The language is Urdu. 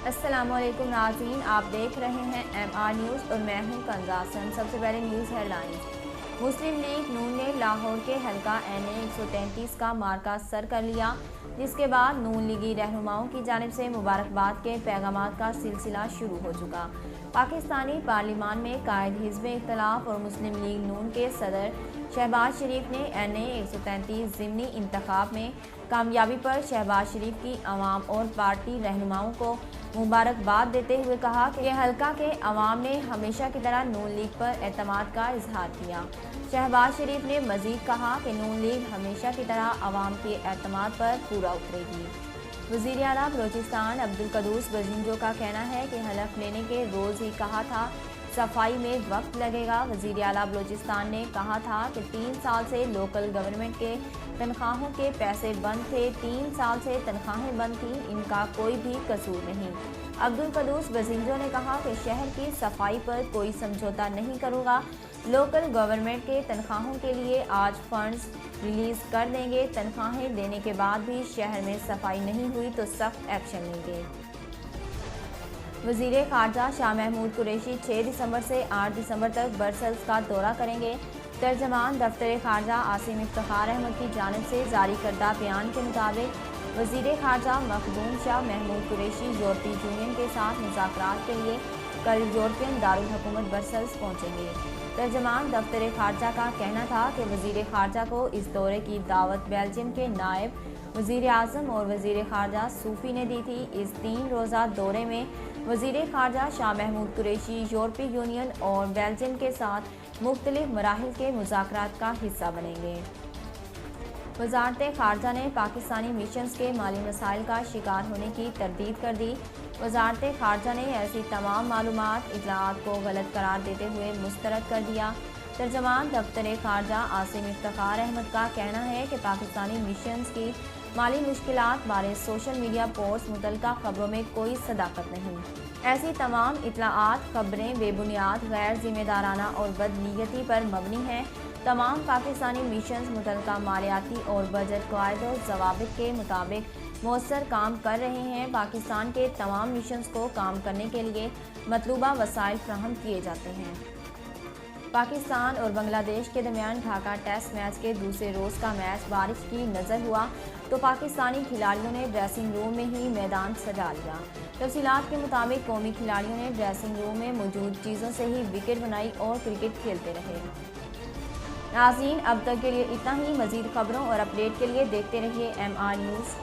السلام علیکم ناظرین، آپ دیکھ رہے ہیں MR نیوز اور میں ہوں کنزا حسن۔ سب سے پہلے نیوز ہیڈ لائنز۔ مسلم لیگ نون نے لاہور کے حلقہ NA 133 کا مارکہ سر کر لیا، جس کے بعد نون لیگی رہنماؤں کی جانب سے مبارکباد کے پیغامات کا سلسلہ شروع ہو چکا۔ پاکستانی پارلیمان میں قائد حزب اختلاف اور مسلم لیگ نون کے صدر شہباز شریف نے NA 133 ضمنی انتخاب میں کامیابی پر شہباز شریف کی عوام اور پارٹی رہنماؤں کو مبارکباد دیتے ہوئے کہا کہ حلقہ کے عوام نے ہمیشہ کی طرح نون لیگ پر اعتماد کا اظہار کیا۔ شہباز شریف نے مزید کہا کہ نون لیگ ہمیشہ کی طرح عوام کے اعتماد پر پورا اترے گی۔ وزیر اعلیٰ بلوچستان عبدالقدوس بزنجو کا کہنا ہے کہ حلف لینے کے روز ہی کہا تھا صفائی میں وقت لگے گا۔ وزیر اعلیٰ بلوچستان نے کہا تھا کہ 3 سال سے لوکل گورنمنٹ کے تنخواہوں کے پیسے بند تھے، 3 سال سے تنخواہیں بند تھیں، ان کا کوئی بھی قصور نہیں۔ عبدالقدوس بزنجو نے کہا کہ شہر کی صفائی پر کوئی سمجھوتہ نہیں کروں گا، لوکل گورنمنٹ کے تنخواہوں کے لیے آج فنڈز ریلیز کر دیں گے، تنخواہیں دینے کے بعد بھی شہر میں صفائی نہیں ہوئی تو سخت ایکشن لیں گے۔ وزیر خارجہ شاہ محمود قریشی 6 دسمبر سے 8 دسمبر تک برسلز کا دورہ کریں گے۔ ترجمان دفتر خارجہ عاصم افتخار احمد کی جانب سے جاری کردہ بیان کے مطابق وزیر خارجہ مخدوم شاہ محمود قریشی یورپی یونین کے ساتھ مذاکرات کے لیے کل یورپین دارالحکومت برسلز پہنچیں گے۔ ترجمان دفتر خارجہ کا کہنا تھا کہ وزیر خارجہ کو اس دورے کی دعوت بیلجیم کے نائب وزیر اعظم اور وزیر خارجہ صوفی نے دی تھی۔ اس 3 روزہ دورے میں وزیر خارجہ شاہ محمود قریشی یورپی یونین اور بیلجیم کے ساتھ مختلف مراحل کے مذاکرات کا حصہ بنیں گے۔ وزارت خارجہ نے پاکستانی مشنز کے مالی مسائل کا شکار ہونے کی تردید کر دی۔ وزارت خارجہ نے ایسی تمام معلومات، اطلاعات کو غلط قرار دیتے ہوئے مسترد کر دیا۔ ترجمان دفتر خارجہ عاصم افتخار احمد کا کہنا ہے کہ پاکستانی مشنز کی مالی مشکلات بارے سوشل میڈیا پوسٹ متعلقہ خبروں میں کوئی صداقت نہیں۔ ایسی تمام اطلاعات، خبریں بے بنیاد، غیر ذمہ دارانہ اور بدنیتی پر مبنی ہیں۔ تمام پاکستانی مشنز متعلقہ مالیاتی اور بجٹ قواعد و ضوابط کے مطابق مؤثر کام کر رہے ہیں۔ پاکستان کے تمام مشنز کو کام کرنے کے لیے مطلوبہ وسائل فراہم کیے جاتے ہیں۔ پاکستان اور بنگلہ دیش کے درمیان ڈھاکہ ٹیسٹ میچ کے دوسرے روز کا میچ بارش کی نظر ہوا تو پاکستانی کھلاڑیوں نے ڈریسنگ روم میں ہی میدان سجا لیا۔ تفصیلات کے مطابق قومی کھلاڑیوں نے ڈریسنگ روم میں موجود چیزوں سے ہی وکٹ بنائی اور کرکٹ کھیلتے رہے۔ ناظرین، اب تک کے لیے اتنا ہی۔ مزید خبروں اور اپڈیٹ کے لیے دیکھتے رہیے MR نیوز۔